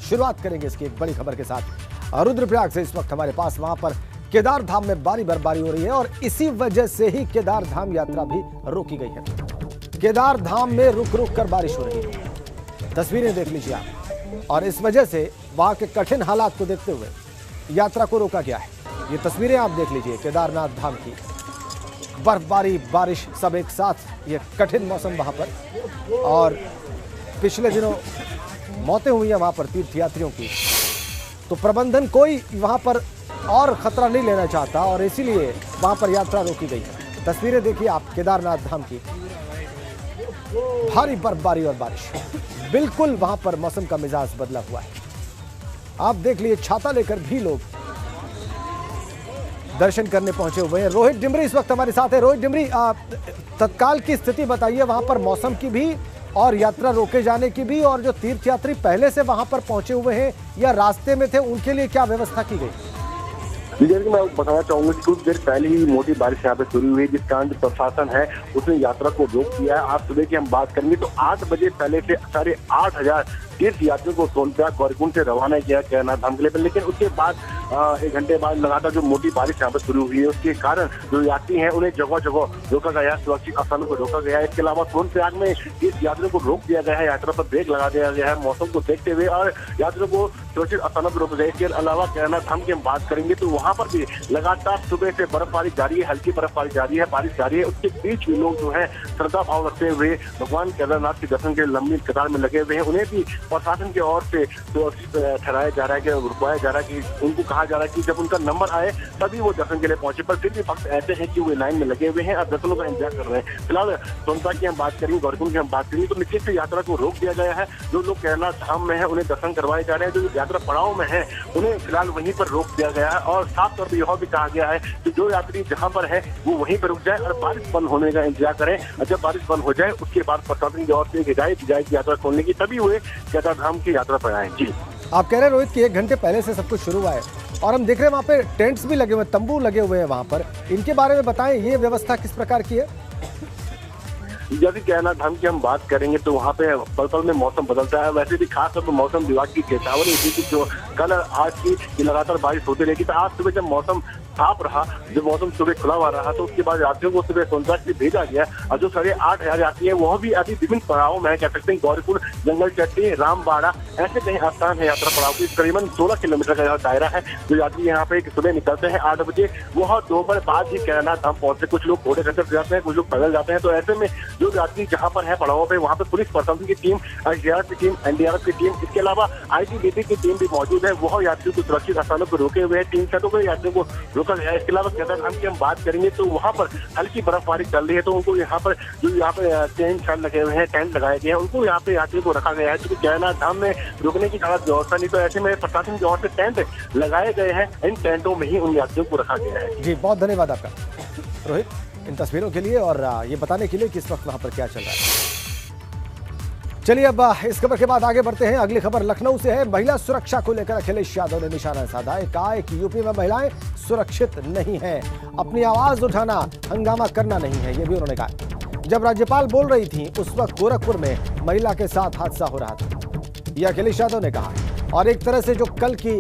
शुरुआत करेंगे इसकी एक बड़ी खबर के साथ। रुद्रप्रयाग से इस वक्त हमारे पास वहां पर केदार धाम में भारी बर्फबारी हो रही है और इसी वजह से ही केदार धाम यात्रा भी रोकी गई है। केदार धाम में रुक रुक कर बारिश हो रही है, तस्वीरें देख लीजिए आप। और इस वजह से वहां के कठिन हालात को देखते हुए यात्रा को रोका गया है। ये तस्वीरें आप देख लीजिए केदारनाथ धाम की, बर्फबारी, बारिश सब एक साथ, ये कठिन मौसम वहां पर। और पिछले दिनों मौतें हुई हैं वहां पर तीर्थयात्रियों की, तो प्रबंधन कोई वहां पर और खतरा नहीं लेना चाहता और इसीलिए वहां पर यात्रा रोकी गई है। तस्वीरें देखिए आप केदारनाथ धाम की, भारी बर्फबारी और बारिश, बिल्कुल वहां पर मौसम का मिजाज बदला हुआ है। आप देख लिए छाता लेकर भी लोग दर्शन करने पहुंचे हुए हैं। रोहित डिमरी इस वक्त हमारे साथ है। रोहित डिमरी, तत्काल की स्थिति बताइए वहां पर, मौसम की भी और यात्रा रोके जाने की भी, और जो तीर्थयात्री पहले से वहां पर पहुंचे हुए हैं या रास्ते में थे उनके लिए क्या व्यवस्था की गई? जैसे कि मैं बताना चाहूंगा कि कुछ देर पहले ही मोटी बारिश यहाँ पे शुरू हुई, जिस कारण जो प्रशासन है उसने यात्रा को रोक दिया है। आज सुबह की हम बात करेंगे तो 8 बजे पहले से 8,500 तीर्थ यात्रियों को सोनप्रयाग गौरीकुंड से रवाना किया केदारनाथ धाम के लिए। लेकिन उसके बाद 1 घंटे बाद लगातार जो मोटी बारिश यहाँ पर शुरू हुई है, उसके कारण जो यात्री हैं उन्हें जगह जगह रोका गया, सुरक्षित स्थानों को रोका गया है। इसके अलावा सोनप्रयाग में तीर्थ यात्रियों को रोक दिया गया है, यात्रा पर ब्रेक लगा दिया गया है मौसम को देखते हुए, और यात्रियों को सुरक्षित स्थानों पर रोका गया। इसके अलावा केदारनाथ धाम की हम बात करेंगे तो वहाँ पर भी लगातार सुबह से बर्फबारी जारी है, हल्की बर्फबारी जारी है, बारिश जारी है। उसके बीच भी लोग जो है श्रद्धा भाव रखते हुए भगवान केदारनाथ के दर्शन के लंबी कतार में लगे हुए हैं। उन्हें भी प्रशासन की ओर से ठहराया जा रहा है, कि रुकवाया जा रहा है, कि उनको कहा जा रहा है कि जब उनका नंबर आए तभी वो दर्शन के लिए पहुंचे। पर फिर भी भक्त ऐसे हैं कि वो लाइन में लगे हुए हैं और दर्शनों का इंतजार कर रहे हैं। फिलहाल सोनप्रयाग की हम बात करेंगे, गौरीकुंड की हम बात करेंगे तो निश्चित यात्रा को रोक दिया गया है। जो लोग केदारनाथ धाम में है उन्हें दर्शन करवाए जा रहे हैं, जो यात्रा पड़ाव में है उन्हें फिलहाल वहीं पर रोक दिया गया है। और साफ तौर पर यह भी कहा गया है कि जो यात्री जहां पर है वो वहीं पर रुक जाए और बारिश बंद होने का इंतजार करें। और जब बारिश बंद हो जाए उसके बाद प्रशासन की ओर से हिदायत दी जाएगी यात्रा खोलने की, तभी हुए केदारधाम की यात्रा पर आए। जी, आप कह रहे हैं रोहित कि 1 घंटे पहले से सब कुछ शुरू हुआ है और हम देख रहे हैं वहाँ पे टेंट्स भी लगे हुए हैं, तंबू लगे हुए हैं वहाँ पर, इनके बारे में बताएं, ये व्यवस्था किस प्रकार की है? यदि केदारनाथ धाम की हम बात करेंगे तो वहाँ पे पल पल में मौसम बदलता है। वैसे भी खास तौर पर मौसम विभाग की चेतावनी थी कि जो कल आज की लगातार बारिश होती रहेगी। तो आज सुबह जब मौसम साफ रहा, जब मौसम सुबह खुला हुआ रहा, तो उसके बाद यात्रियों को सुबह सोनप्रयाग से भेजा गया। और जो 8,500 यात्री है वह भी अभी विभिन्न पड़ावों में कह सकते हैं, गौरीकुंड, जंगल चट्टी, रामबाड़ा, ऐसे कई स्थान है यात्रा पड़ाव की। करीबन 16 किलोमीटर का दायरा है। जो यात्री यहाँ पे सुबह निकलते हैं 8 बजे, वह दोपहर बाद ही केदारनाथ धाम पहुंचते। कुछ लोग घोड़े खच्चर जाते हैं, कुछ लोग पैदल जाते हैं। तो ऐसे में जो यात्री जहाँ पर है पड़ावों पे, वहाँ पे पुलिस प्रशासन की टीम, SDRF की टीम, NDRF की टीम, इसके अलावा ITBP की टीम भी मौजूद है। वह यात्रियों को सुरक्षित स्थानों पर रोके हुए हैं, 3 सेटों पर यात्रियों को रोका गया है। इसके अलावा केदारनाथ की हम बात करेंगे तो वहाँ पर हल्की बर्फबारी चल रही है, तो उनको यहाँ पर जो यहाँ पे टेंट लगे हुए हैं, टेंट लगाए गए हैं, उनको यहाँ पे यात्रियों को रखा गया है। क्योंकि केदारनाथ धाम में रुकने की खास व्यवस्था नहीं, तो ऐसे में प्रशासन की ओर से टेंट लगाए गए हैं। इन टेंटों में ही उन यात्रियों को रखा गया है। जी, बहुत धन्यवाद आपका रोहित इन तस्वीरों के लिए और ये बताने के लिए कि इस वक्त वहाँ पर क्या चल रहा है। चलिए अब इस खबर के बाद आगे बढ़ते हैं। अगली खबर लखनऊ से है। महिला सुरक्षा को लेकर अखिलेश यादव ने निशाना साधा है। कहा है कि यूपी में महिलाएं सुरक्षित नहीं हैं, अपनी आवाज उठाना, हंगामा करना नहीं है, ये भी उन्होंने कहा। जब राज्यपाल बोल रही थी उस वक्त गोरखपुर में महिला के साथ हादसा हो रहा था, यह अखिलेश यादव ने कहा। और एक तरह से जो कल की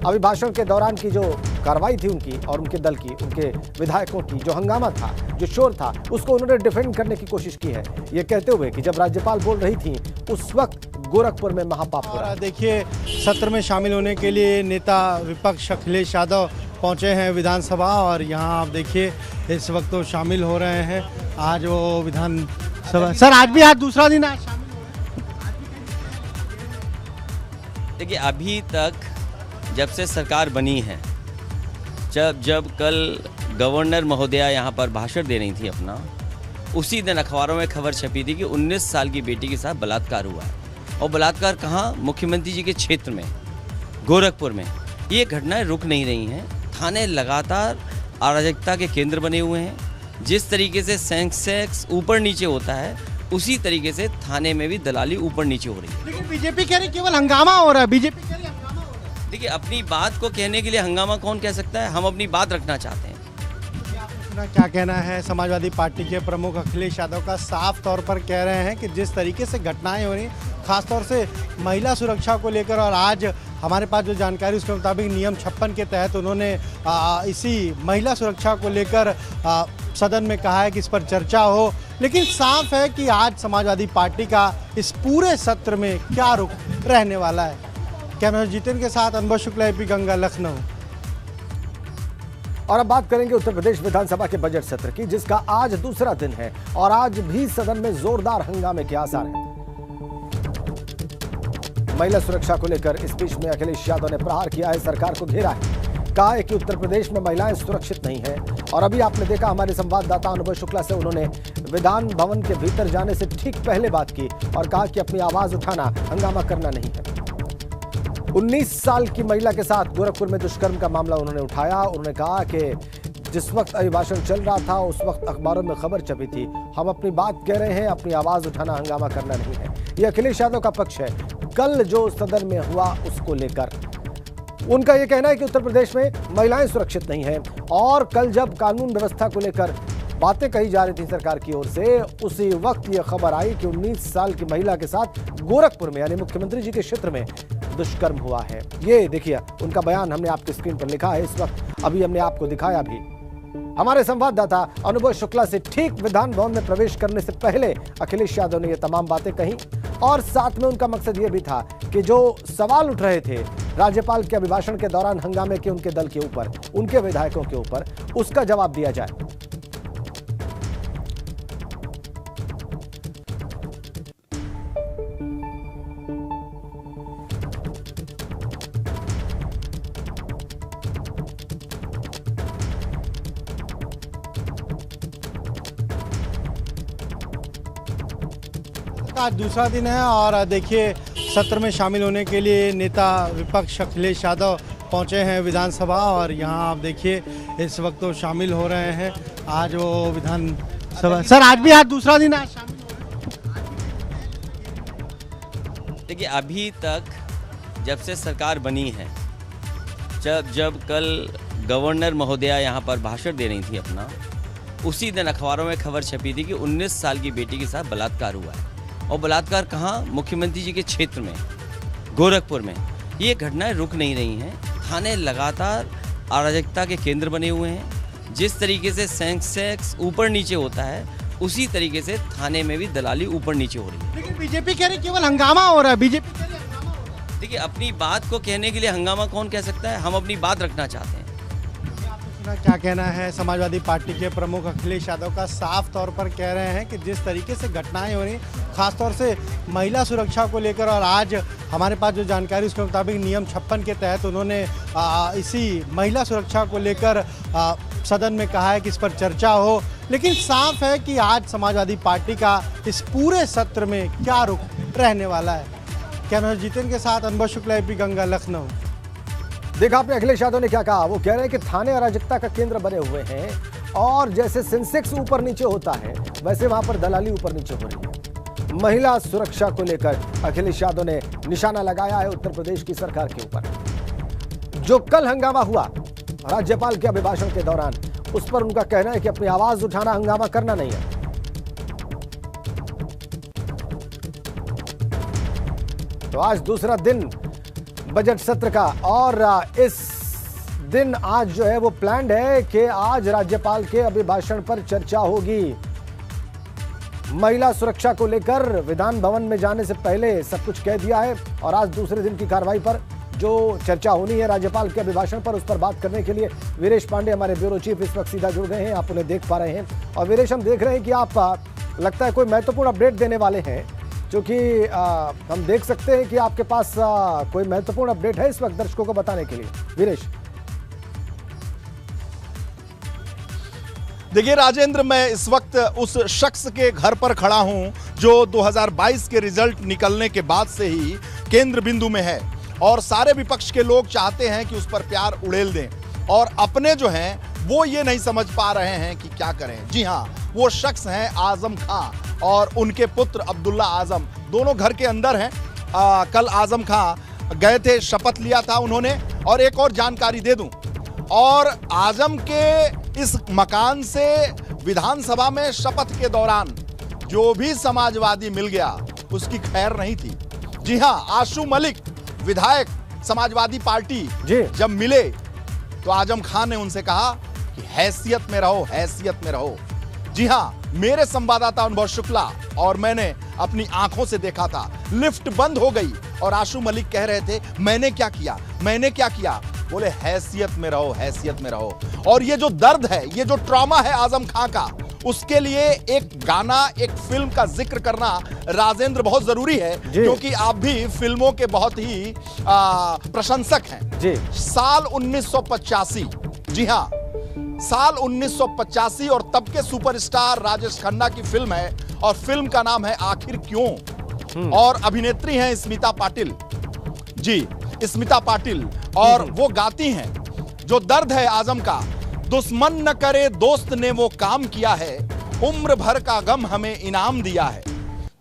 अभिभाषण के दौरान की जो कार्रवाई थी उनकी और उनके दल की, उनके विधायकों की, जो हंगामा था, जो शोर था, उसको उन्होंने डिफेंड करने की कोशिश की है, ये कहते हुए कि जब राज्यपाल बोल रही थी उस वक्त गोरखपुर में महापाप हो रहा है। देखिए, सत्र में शामिल होने के लिए नेता विपक्ष अखिलेश यादव पहुंचे हैं विधानसभा, और यहाँ आप देखिए इस वक्त तो शामिल हो रहे हैं। आज वो विधानसभा, सर आज भी आज दूसरा दिन आज शामिल हो रहे हैं। देखिए, अभी तक जब से सरकार बनी है, जब कल गवर्नर महोदया यहाँ पर भाषण दे रही थी अपना, उसी दिन अखबारों में खबर छपी थी कि 19 साल की बेटी के साथ बलात्कार हुआ है। और बलात्कार कहाँ? मुख्यमंत्री जी के क्षेत्र में, गोरखपुर में। ये घटनाएं रुक नहीं रही हैं। थाने लगातार अराजकता के केंद्र बने हुए हैं। जिस तरीके से सेंसेक्स ऊपर नीचे होता है, उसी तरीके से थाने में भी दलाली ऊपर नीचे हो रही है। लेकिन बीजेपी कह रही केवल हंगामा हो रहा है, बीजेपी कह रही हंगामा हो रहा है। देखिए, अपनी बात को कहने के लिए हंगामा कौन कह सकता है? हम अपनी बात रखना चाहते हैं। क्या कहना है समाजवादी पार्टी के प्रमुख अखिलेश यादव का? साफ तौर पर कह रहे हैं कि जिस तरीके से घटनाएं हो रही हैं खासतौर से महिला सुरक्षा को लेकर। और आज हमारे पास जो जानकारी उसके मुताबिक नियम 56 के तहत उन्होंने इसी महिला सुरक्षा को लेकर सदन में कहा है कि इस पर चर्चा हो। लेकिन साफ है कि आज समाजवादी पार्टी का इस पूरे सत्र में क्या रुख रहने वाला है। कैमरा जितेंद्र के साथ अनुभव शुक्ला, एपी गंगा, लखनऊ। और अब बात करेंगे उत्तर प्रदेश विधानसभा के बजट सत्र की, जिसका आज दूसरा दिन है और आज भी सदन में जोरदार हंगामे के आसार हैं। महिला सुरक्षा को लेकर इस बीच में अखिलेश यादव ने प्रहार किया है, सरकार को घेरा है, कहा है कि उत्तर प्रदेश में महिलाएं सुरक्षित नहीं हैं। और अभी आपने देखा हमारे संवाददाता अनुभव शुक्ला से, उन्होंने विधान भवन के भीतर जाने से ठीक पहले बात की और कहा कि अपनी आवाज उठाना, हंगामा करना नहीं है। 19 साल की महिला के साथ गोरखपुर में दुष्कर्म का मामला उन्होंने उठाया। उन्होंने कहा कि जिस वक्त अभिभाषण चल रहा था उस वक्त अखबारों में खबर छपी थी, हम अपनी बात कह रहे हैं, अपनी आवाज उठाना, हंगामा करना नहीं है। यह अखिलेश यादव का पक्ष है। कल जो सदन में हुआ उसको लेकर उनका यह कहना है कि उत्तर प्रदेश में महिलाएं सुरक्षित नहीं हैं और कल जब कानून व्यवस्था को लेकर बातें कही जा रही थी सरकार की ओर से, उसी वक्त यह खबर आई कि 19 साल की महिला के साथ गोरखपुर में यानी मुख्यमंत्री जी के क्षेत्र में दुष्कर्म हुआ है। ये देखिए उनका बयान हमने आपकी स्क्रीन पर लिखा है इस वक्त, अभी हमने आपको दिखाया भी। हमारे संवाददाता अनुभव शुक्ला से ठीक विधान भवन में प्रवेश करने से पहले अखिलेश यादव ने ये तमाम बातें कही और साथ में उनका मकसद ये भी था कि जो सवाल उठ रहे थे राज्यपाल के अभिभाषण के दौरान हंगामे के उनके दल के ऊपर, उनके विधायकों के ऊपर, उसका जवाब दिया जाए। आज दूसरा दिन है और देखिए सत्र में शामिल होने के लिए नेता विपक्ष अखिलेश यादव पहुंचे हैं विधानसभा और यहां आप देखिए इस वक्त तो शामिल हो रहे हैं। आज वो विधानसभा सर आज भी आज दूसरा दिन आज शामिल हो रहे हैं। देखिए अभी तक जब से सरकार बनी है, जब कल गवर्नर महोदया यहाँ पर भाषण दे रही थी अपना, उसी दिन अखबारों में खबर छपी थी कि 19 साल की बेटी के साथ बलात्कार हुआ है। और बलात्कार कहाँ? मुख्यमंत्री जी के क्षेत्र में, गोरखपुर में। ये घटनाएं रुक नहीं रही हैं। थाने लगातार अराजकता के केंद्र बने हुए हैं। जिस तरीके से सेंसेक्स ऊपर नीचे होता है, उसी तरीके से थाने में भी दलाली ऊपर नीचे हो रही है। लेकिन बीजेपी कह रही केवल हंगामा हो रहा है। बीजेपी कह रही हंगामा हो रहा है। देखिए अपनी बात को कहने के लिए हंगामा कौन कह सकता है? हम अपनी बात रखना चाहते हैं। क्या कहना है समाजवादी पार्टी के प्रमुख अखिलेश यादव का? साफ तौर पर कह रहे हैं कि जिस तरीके से घटनाएं हो रही, खासतौर से महिला सुरक्षा को लेकर। और आज हमारे पास जो जानकारी उसके मुताबिक नियम 56 के तहत उन्होंने इसी महिला सुरक्षा को लेकर सदन में कहा है कि इस पर चर्चा हो। लेकिन साफ है कि आज समाजवादी पार्टी का इस पूरे सत्र में क्या रुख रहने वाला है। कैमरा जितेंद्र के साथ अनुभव शुक्ला, एपी गंगा, लखनऊ। देखा आपने अखिलेश यादव ने क्या कहा? वो कह रहे हैं कि थाने अराजकता का केंद्र बने हुए हैं और जैसे सेंसेक्स ऊपर नीचे होता है वैसे वहां पर दलाली ऊपर नीचे हो रही है। महिला सुरक्षा को लेकर अखिलेश यादव ने निशाना लगाया है उत्तर प्रदेश की सरकार के ऊपर। जो कल हंगामा हुआ राज्यपाल के अभिभाषण के दौरान, उस पर उनका कहना है कि अपनी आवाज उठाना, हंगामा करना नहीं है। तो आज दूसरा दिन बजट सत्र का और इस दिन आज जो है वो प्लान्ड है कि आज राज्यपाल के अभिभाषण पर चर्चा होगी। महिला सुरक्षा को लेकर विधान भवन में जाने से पहले सब कुछ कह दिया है और आज दूसरे दिन की कार्रवाई पर जो चर्चा होनी है राज्यपाल के अभिभाषण पर, उस पर बात करने के लिए वीरेश पांडे हमारे ब्यूरो चीफ इस वक्त सीधा जुड़ गए हैं। आप उन्हें देख पा रहे हैं और वीरेश, हम देख रहे हैं कि आप लगता है कोई महत्वपूर्ण अपडेट देने वाले हैं, क्योंकि हम देख सकते हैं कि आपके पास कोई महत्वपूर्ण अपडेट है इस वक्त दर्शकों को बताने के लिए। वीरेश। देखिए राजेंद्र, मैं इस वक्त उस शख्स के घर पर खड़ा हूं जो 2022 के रिजल्ट निकलने के बाद से ही केंद्र बिंदु में है और सारे विपक्ष के लोग चाहते हैं कि उस पर प्यार उड़ेल दें और अपने जो हैं वो ये नहीं समझ पा रहे हैं कि क्या करें। जी हाँ, वो शख्स हैं आजम खां और उनके पुत्र अब्दुल्ला आजम, दोनों घर के अंदर हैं। कल आजम खां गए थे, शपथ लिया था उन्होंने। और एक और जानकारी दे दूं, और आजम के इस मकान से विधानसभा में शपथ के दौरान जो भी समाजवादी मिल गया उसकी खैर नहीं थी। जी हाँ, आशू मलिक विधायक समाजवादी पार्टी जी। जब मिले तो आजम खान ने उनसे कहा कि हैसियत में रहो, हैसियत में रहो। जी हाँ, मेरे संवाददाता अनुभव शुक्ला और मैंने अपनी आंखों से देखा था, लिफ्ट बंद हो गई और आशू मलिक कह रहे थे मैंने क्या किया, मैंने क्या किया। बोले हैसियत में रहो, हैसियत में रहो। और ये जो दर्द है, ये जो ट्रॉमा है आजम खां का, उसके लिए एक गाना, एक फिल्म का जिक्र करना राजेंद्र बहुत जरूरी है, क्योंकि आप भी फिल्मों के बहुत ही प्रशंसक हैं जी। साल 1985, जी हाँ, साल 1985 और तब के सुपरस्टार राजेश खन्ना की फिल्म है और फिल्म का नाम है आखिर क्यों, और अभिनेत्री हैं स्मिता पाटिल जी, स्मिता पाटिल, और वो गाती हैं जो दर्द है आजम का, दुश्मन न करे दोस्त ने वो काम किया है, उम्र भर का गम हमें इनाम दिया है,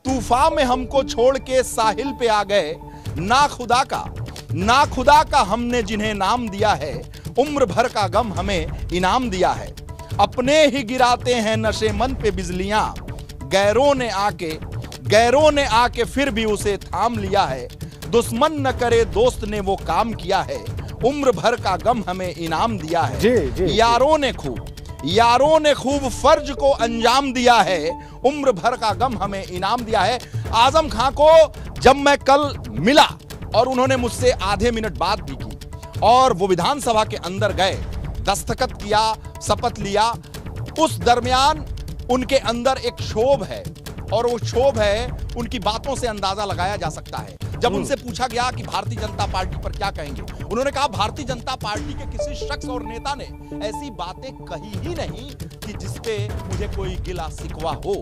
तूफान में हमको छोड़ के साहिल पे आ गए, ना खुदा का हमने जिन्हें नाम दिया है, उम्र भर का गम हमें इनाम दिया है, अपने ही गिराते हैं नशे मन पे बिजलियां, गैरों ने आके फिर भी उसे थाम लिया है, दुश्मन न करे दोस्त ने वो काम किया है, उम्र भर का गम हमें इनाम दिया है। जी, यारों ने खूब फर्ज को अंजाम दिया है, उम्र भर का गम हमें इनाम दिया है। आजम खां को जब मैं कल मिला और उन्होंने मुझसे आधे मिनट बात भी की और वो विधानसभा के अंदर गए, दस्तखत किया, शपथ लिया, उस दरमियान उनके अंदर एक क्षोभ है और वो क्षोभ है उनकी बातों से अंदाजा लगाया जा सकता है। जब उनसे पूछा गया कि भारतीय जनता पार्टी पर क्या कहेंगे, उन्होंने कहा भारतीय जनता पार्टी के किसी शख्स और नेता ने ऐसी बातें कही ही नहीं कि जिसपे मुझे कोई गिला शिकवा हो।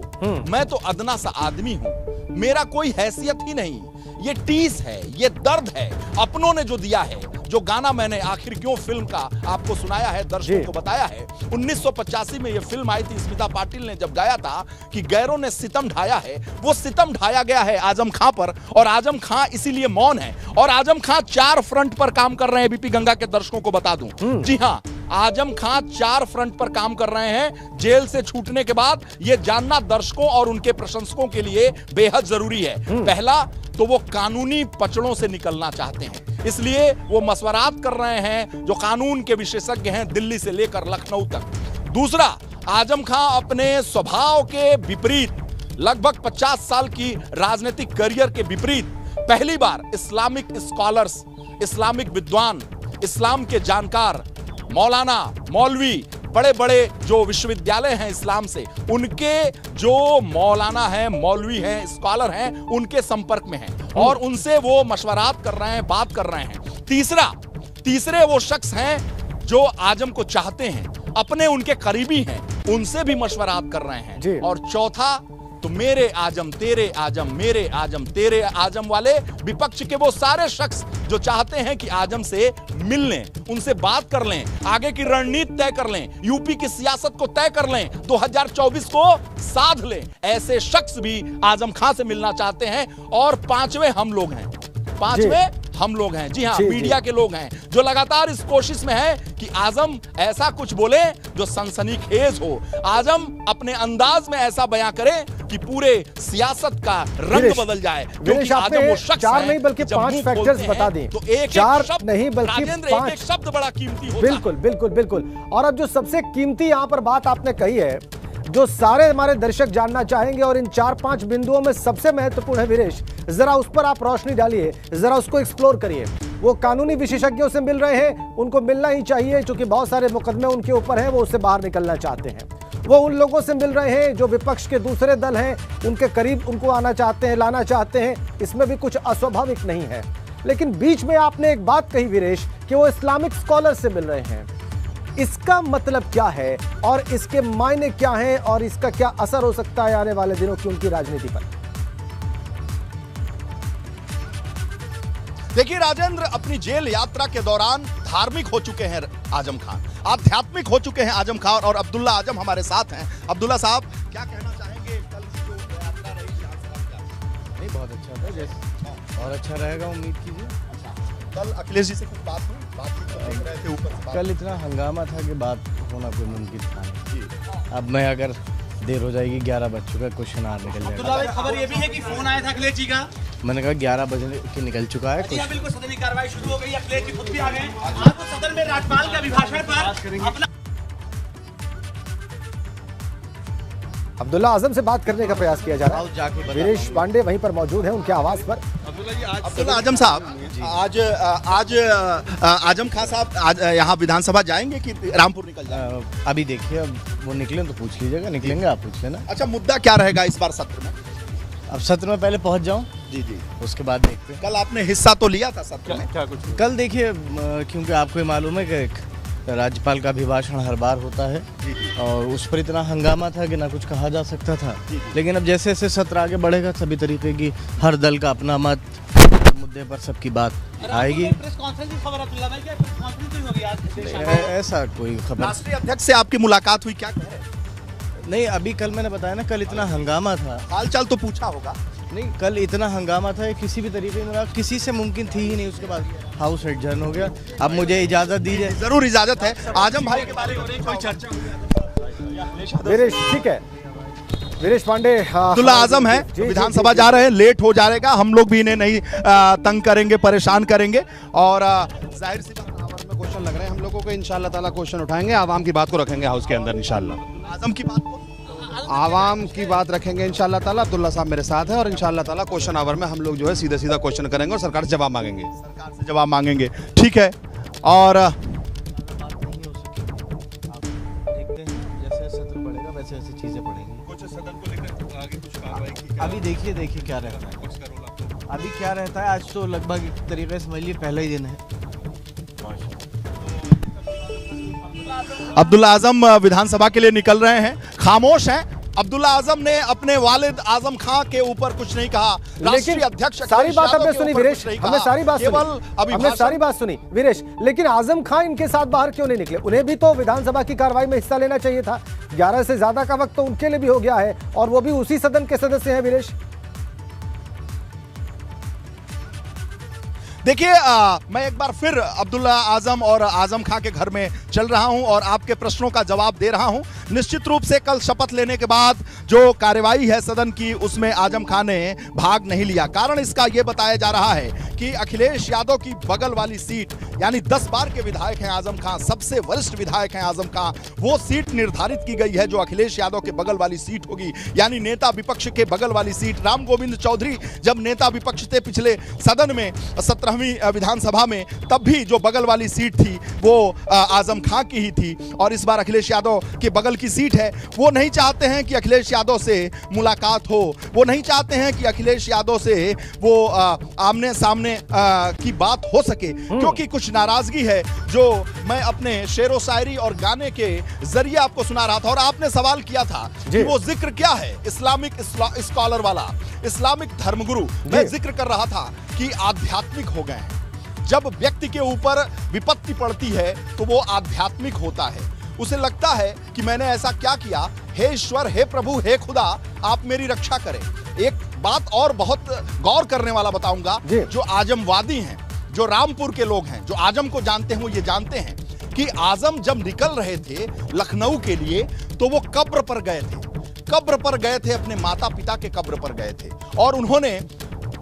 मैं तो अदना सा आदमी हूं, मेरा कोई हैसियत ही नहीं, ये टीस है, ये दर्द है, अपनों ने जो दिया है। जो गाना मैंने आखिर क्यों फिल्म का आपको सुनाया है, दर्शकों को बताया है, 1985 में ये फिल्म आई थी, स्मिता पाटिल ने जब गाया था कि गैरों ने सितम ढाया है, वो सितम ढाया गया है आजम खां पर, और आजम खां इसीलिए मौन है। और आजम खां 4 फ्रंट पर काम कर रहे हैं, बीपी गंगा के दर्शकों को बता दूं। जी हां, आजम खां 4 फ्रंट पर काम कर रहे हैं। जेल से छूटने के बाद ये जानना दर्शकों और उनके प्रशंसकों के लिए बेहद जरूरी है। पहला तो वो कानूनी पचड़ों से निकलना चाहते हैं, इसलिए वो मशवरात कर रहे हैं जो कानून के विशेषज्ञ हैं दिल्ली से लेकर लखनऊ तक। दूसरा, आजम खां अपने स्वभाव के विपरीत, लगभग 50 साल की राजनीतिक करियर के विपरीत, पहली बार इस्लामिक स्कॉलर्स, इस्लामिक विद्वान, इस्लाम के जानकार, मौलाना, मौलवी, बड़े बड़े जो विश्वविद्यालय हैं इस्लाम से, उनके जो मौलाना हैं, मौलवी हैं, स्कॉलर हैं, उनके संपर्क में हैं और उनसे वो मशवरात कर रहे हैं, बात कर रहे हैं। तीसरे वो शख्स हैं जो आजम को चाहते हैं, अपने उनके करीबी हैं, उनसे भी मशवरात कर रहे हैं। और चौथा तो मेरे आजम, तेरे आजम, मेरे आजम, तेरे आजम वाले विपक्ष के वो सारे शख्स जो चाहते हैं कि आजम से मिल लें, उनसे बात कर लें, आगे की रणनीति तय कर लें, यूपी की सियासत को तय कर लें, 2024 को साध लें, ऐसे शख्स भी आजम खां से मिलना चाहते हैं। और पांचवें हम लोग हैं, जी हाँ, मीडिया के लोग हैं जो लगातार इस कोशिश में है कि आजम ऐसा कुछ बोले जो सनसनीखेज हो, आजम अपने अंदाज में ऐसा बयां करे कि पूरे सियासत का रंग बदल जाए। क्योंकि आजम वो शख्स 4 नहीं बल्कि 5 फैक्टर्स बता दें, तो एक 4 नहीं बल्कि 5 एक शब्द बड़ा कीमती होता है। बिल्कुल। और अब जो सबसे कीमती यहाँ पर बात आपने कही है, जो सारे हमारे दर्शक जानना चाहेंगे और इन 4-5 बिंदुओं में सबसे महत्वपूर्ण है वीरेश, जरा उस पर आप रोशनी डालिए, जरा उसको एक्सप्लोर करिए। वो कानूनी विशेषज्ञों से मिल रहे हैं, उनको मिलना ही चाहिए क्योंकि बहुत सारे मुकदमे उनके ऊपर हैं, वो उससे बाहर निकलना चाहते हैं। वो उन लोगों से मिल रहे हैं जो विपक्ष के दूसरे दल हैं, उनके करीब उनको आना चाहते हैं, लाना चाहते हैं, इसमें भी कुछ अस्वाभाविक नहीं है। लेकिन बीच में आपने एक बात कही वीरेश कि वो इस्लामिक स्कॉलर से मिल रहे हैं, इसका मतलब क्या है और इसके मायने क्या हैं और इसका क्या असर हो सकता है आने वाले दिनों की उनकी राजनीति पर? देखिए राजेंद्र, अपनी जेल यात्रा के दौरान धार्मिक हो चुके हैं आजम खान, आध्यात्मिक हो चुके हैं आजम खान, और अब्दुल्ला आजम हमारे साथ हैं। अब्दुल्ला साहब, क्या कहना चाहेंगे कल जो यात्रा रही? नहीं, बहुत अच्छा था, और अच्छा रहेगा, उम्मीद कीजिए। कल अखिलेश जी से कुछ बात हुई? देख रहे थे ऊपर से कल इतना हंगामा था कि बात होना कोई मुमकिन था नहीं। अब मैं अगर देर हो जाएगी, 11 बज चुका है, क्वेश्चन आवर निकल जाएगा। खबर ये भी है कि फोन आया था अखिलेश जी का। मैंने कहा 11 बजे के निकल चुका है। जी बिल्कुल, सदन की कार्रवाई शुरू हो गई, अखिलेश जी खुद भी आ गए। आज तो सदन में राज्यपाल के अभिभाषण पर अपना अब्दुल्ला आजम से बात करने का प्रयास किया जा रहा है। वीरेश पांडे वहीं पर मौजूद हैं उनके आवास पर। अब्दुल्ला आजम साहब, आज आजम खान साहब आज यहाँ विधानसभा जाएंगे कि रामपुर निकल जाएंगे? अभी देखिए, अब वो निकले तो पूछ लीजिएगा, निकलेंगे आप पूछ लेना। अच्छा, मुद्दा क्या रहेगा इस बार सत्र में? अब सत्र में पहले पहुंच जाऊं, जी, उसके बाद देखते हैं। कल आपने हिस्सा तो लिया था सत्र में? क्या कुछ कल देखिए, क्योंकि आपको ये मालूम है कि राज्यपाल का अभिभाषण हर बार होता है और उस पर इतना हंगामा था कि ना कुछ कहा जा सकता था। लेकिन अब जैसे जैसे सत्र आगे बढ़ेगा, सभी तरीके की हर दल का अपना मत, मुद्दे पर सबकी बात आएगी। प्रेस कॉन्फ्रेंस की खबर अब्दुल्ला भाई, क्या प्रेस कॉन्फ्रेंस हुई होगी आज? ऐसा कोई खबर राष्ट्रीय अध्यक्ष से आपकी मुलाकात हुई, क्या कह रहे हैं? नहीं, अभी कल मैंने बताया ना, कल इतना हंगामा था। हालचाल तो पूछा होगा? नहीं, कल इतना हंगामा था, किसी भी तरीके की किसी से मुमकिन थी ही नहीं। उसके बाद हाउस एडजर्न हो गया। अब मुझे इजाजत दीजिए। जरूर इजाजत है। आजम भाई के बारे में कोई चर्चा? वीरेश, ठीक है, वीरेश पांडे अब्दुल्ला आजम है, विधानसभा जा रहे हैं, लेट हो जाएगा, हम लोग भी इन्हें नहीं तंग करेंगे, परेशान करेंगे। और जाहिर सी बात, आवर में क्वेश्चन लग रहे हैं हम लोगों को, इंशाल्लाह ताला क्वेश्चन उठाएंगे, आवाम की बात को रखेंगे हाउस के अंदर इंशाल्लाह। आजम की बात को, आवाम की बात रखेंगे इंशाल्लाह ताला। अब्दुल्ला साहब मेरे साथ है और इंशाल्लाह ताला क्वेश्चन आवर में हम लोग जो है सीधा सीधा क्वेश्चन करेंगे और सरकार से जवाब मांगेंगे। सरकार से जवाब मांगेंगे, ठीक है। और देखते हैं, जैसे सत्र बढ़ेगा वैसे वैसे चीजें बढ़ेंगी। कुछ सदन को लेकर आगे कुछ कार्रवाई की? अभी देखिए क्या रहता है, अभी क्या रहता है। आज तो लगभग एक तरीके से समझ लीजिए पहला ही दिन है। अब्दुल्ला आजम विधानसभा के लिए निकल रहे हैं, खामोश हैं। अब्दुल्ला आजम ने अपने वालिद आजम खां के ऊपर कुछ नहीं कहा। लेकिन अध्यक्ष सारी बात हमने सुनी वीरेश, हमने सारी बात सुनी वीरेश, लेकिन आजम खां इनके साथ बाहर क्यों नहीं निकले? उन्हें भी तो विधानसभा की कार्रवाई में हिस्सा लेना चाहिए था। 11 से ज्यादा का वक्त तो उनके लिए भी हो गया है और वो भी उसी सदन के सदस्य हैं। वीरेश, देखिए, मैं एक बार फिर अब्दुल्ला आजम और आजम खां के घर में चल रहा हूं और आपके प्रश्नों का जवाब दे रहा हूं। निश्चित रूप से कल शपथ लेने के बाद जो कार्यवाही है सदन की, उसमें आजम खां ने भाग नहीं लिया। कारण इसका यह बताया जा रहा है कि अखिलेश यादव की बगल वाली सीट, यानी 10 बार के विधायक हैं आजम खां, सबसे वरिष्ठ विधायक हैं आजम खां, वो सीट निर्धारित की गई है जो अखिलेश यादव के बगल वाली सीट होगी, यानी नेता विपक्ष के बगल वाली सीट। राम गोविंद चौधरी जब नेता विपक्ष थे पिछले सदन में 17वीं विधानसभा में, तब भी जो बगल वाली सीट थी वो आजम खां की ही थी। और इस बार अखिलेश यादव के बगल की सीट है। वो नहीं चाहते हैं कि अखिलेश यादव से मुलाकात हो, वो नहीं चाहते हैं कि अखिलेश यादव से वो आमने सामने की बात हो सके, क्योंकि कुछ नाराजगी है जो मैं अपने शेरो शायरी और गाने के जरिए आपको सुना रहा था। और आपने सवाल किया था कि वो जिक्र क्या है, इस्लामिक स्कॉलर वाला, इस्लामिक धर्मगुरु। मैं जिक्र कर रहा था कि आध्यात्मिक हो गए हैं। जब व्यक्ति के ऊपर विपत्ति पड़ती है तो वो आध्यात्मिक होता है। उसे लगता है कि मैंने ऐसा क्या किया, हे ईश्वर, हे प्रभु, हे खुदा, आप मेरी रक्षा करें। एक बात और बहुत गौर करने वाला बताऊंगा, जो आजमवादी हैं, जो रामपुर के लोग हैं, जो आजम को जानते हैं, वो ये जानते हैं कि आजम जब निकल रहे थे लखनऊ के लिए तो वो कब्र पर गए थे, कब्र पर गए थे, अपने माता पिता के कब्र पर गए थे और उन्होंने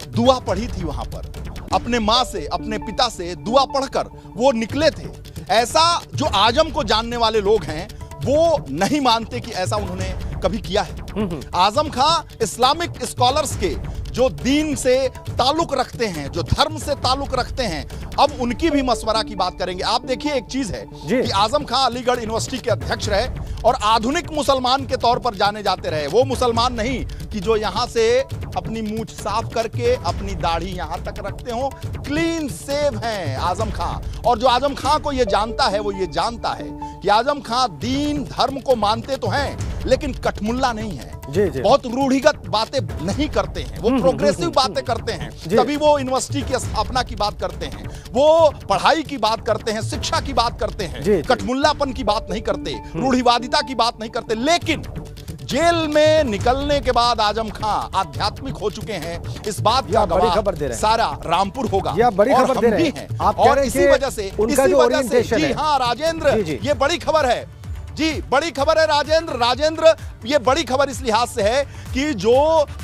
दुआ पढ़ी थी वहां पर। अपने माँ से, अपने पिता से दुआ पढ़कर वो निकले थे। ऐसा जो आजम को जानने वाले लोग हैं वो नहीं मानते कि ऐसा उन्होंने कभी किया है। आजम खां इस्लामिक स्कॉलर्स के जो दीन से ताल्लुक रखते हैं, जो धर्म से ताल्लुक रखते हैं, अब उनकी भी मशवरा की बात करेंगे। आप देखिए, एक चीज है कि आजम खां अलीगढ़ यूनिवर्सिटी के अध्यक्ष रहे और आधुनिक मुसलमान के तौर पर जाने जाते रहे। वो मुसलमान नहीं कि जो यहां से अपनी मूंछ साफ करके अपनी दाढ़ी यहां तक रखते हो। क्लीन सेव हैं आजम खां। और जो आजम खां को ये जानता है वो ये जानता है कि आजम खां दीन धर्म को मानते तो हैं लेकिन कठमुल्ला नहीं है। बहुत रूढ़िगत बातें नहीं करते हैं, वो प्रोग्रेसिव बातें करते हैं, तभी वो यूनिवर्सिटी की स्थापना की बात करते हैं, वो पढ़ाई की बात करते हैं, शिक्षा की बात करते हैं, कठमुल्लापन की बात नहीं करते, रूढ़िवादिता की बात नहीं करते। लेकिन जेल में निकलने के बाद आजम खां आध्यात्मिक हो चुके हैं, इस बात का बड़ी खबर दे रहे हैं, सारा रामपुर होगा। यह बड़ी खबर दे रहे हैं आप, और इसी वजह से जी हाँ राजेंद्र, ये बड़ी खबर है। जी बड़ी खबर है राजेंद्र, ये बड़ी खबर इस लिहाज से है कि जो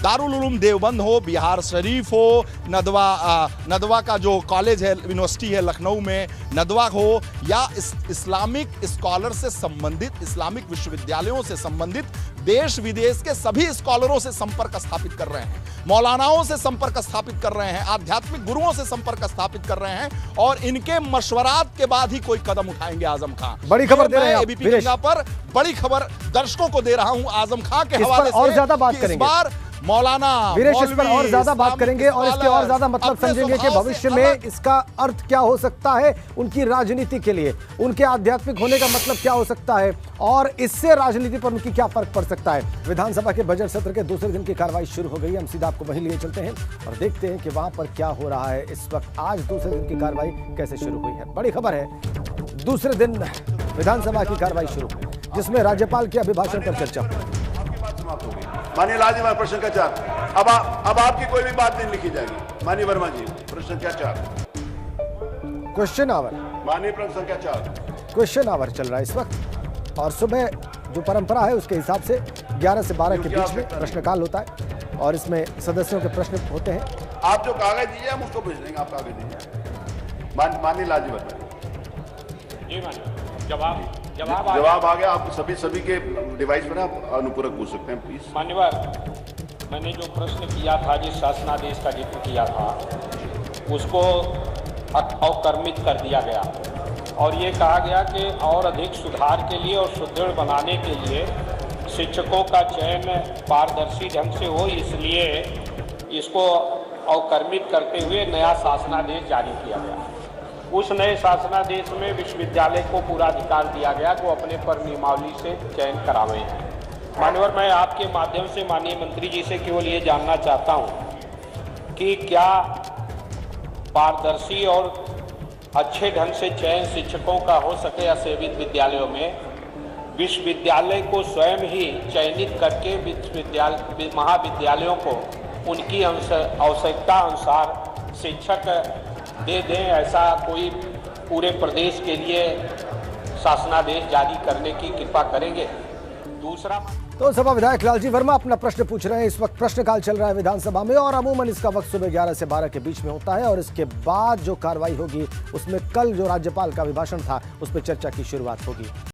दारुल उलूम देवबंद हो, बिहार शरीफ हो, नदवा का जो कॉलेज है, यूनिवर्सिटी है लखनऊ में, नदवा हो, या इस्लामिक स्कॉलर से संबंधित, इस्लामिक विश्वविद्यालयों से संबंधित देश विदेश के सभी स्कॉलरों से संपर्क स्थापित कर रहे हैं, मौलानाओं से संपर्क स्थापित कर रहे हैं, आध्यात्मिक गुरुओं से संपर्क स्थापित कर रहे हैं, और इनके मशवरात के बाद ही कोई कदम उठाएंगे आजम खान। बड़ी खबर दे रहे हैं एबीपी गंगा पर बड़ी खबर दर्शकों को दे रहा हूं आजम खान के हवाले से। और ज्यादा बात करेंगे इस बार मौलाना वीरेश इस पर और ज्यादा बात करेंगे और इसके और ज्यादा मतलब समझेंगे कि भविष्य में इसका अर्थ क्या हो सकता है उनकी राजनीति के लिए, उनके आध्यात्मिक होने का मतलब क्या हो सकता है और इससे राजनीति पर उनकी क्या फर्क पड़ सकता है। विधानसभा के बजट सत्र के दूसरे दिन की कार्रवाई शुरू हो गई है। हम सीधा आपको वहीं लिए चलते हैं और देखते हैं कि वहां पर क्या हो रहा है इस वक्त। आज दूसरे दिन की कार्रवाई कैसे शुरू हुई है। बड़ी खबर है, दूसरे दिन विधानसभा की कार्रवाई शुरू हुई जिसमें राज्यपाल के अभिभाषण पर चर्चा हुई। माननीय लाजिमा प्रश्न का 4 अब आपकी कोई भी बात नहीं लिखी जाएगी। माननीय वर्मा जी प्रश्न संख्या 4 क्वेश्चन आवर, माननीय प्रश्न संख्या 4 क्वेश्चन आवर चल रहा है इस वक्त और सुबह जो परंपरा है उसके हिसाब से 11 से 12 के बीच में प्रश्नकाल होता है और इसमें सदस्यों के प्रश्न होते हैं। आप जो कागज दीजिए हम उसको भेज देंगे। आप कागज दीजिए। माननीय लाजिमा जवाब आ गया। आप सभी के डिवाइस पर आप अनुपूरक पूछ सकते हैं प्लीज। मान्यवर, मैंने जो प्रश्न किया था, जिस शासनादेश का जिक्र किया था, उसको अवकर्मित कर दिया गया और ये कहा गया कि और अधिक सुधार के लिए और सुदृढ़ बनाने के लिए शिक्षकों का चयन पारदर्शी ढंग से हो, इसलिए इसको अवकर्मित करते हुए नया शासनादेश जारी किया गया। उस नए शासनादेश में विश्वविद्यालय को पूरा अधिकार दिया गया कि वो अपने पर नियमावली से चयन करावे। मान्यवर, मैं आपके माध्यम से माननीय मंत्री जी से केवल ये जानना चाहता हूँ कि क्या पारदर्शी और अच्छे ढंग से चयन शिक्षकों का हो सके असेवित विद्यालयों में, विश्वविद्यालय को स्वयं ही चयनित करके महाविद्यालयों को उनकी आवश्यकता अनुसार शिक्षक दे दें, ऐसा कोई पूरे प्रदेश के लिए शासनादेश जारी करने की कृपा करेंगे। दूसरा, तो सभा विधायक लालजी वर्मा अपना प्रश्न पूछ रहे हैं। इस वक्त प्रश्नकाल चल रहा है विधानसभा में और अमूमन इसका वक्त सुबह 11 से 12 के बीच में होता है और इसके बाद जो कार्रवाई होगी उसमें कल जो राज्यपाल का अभिभाषण था उस पर चर्चा की शुरुआत होगी।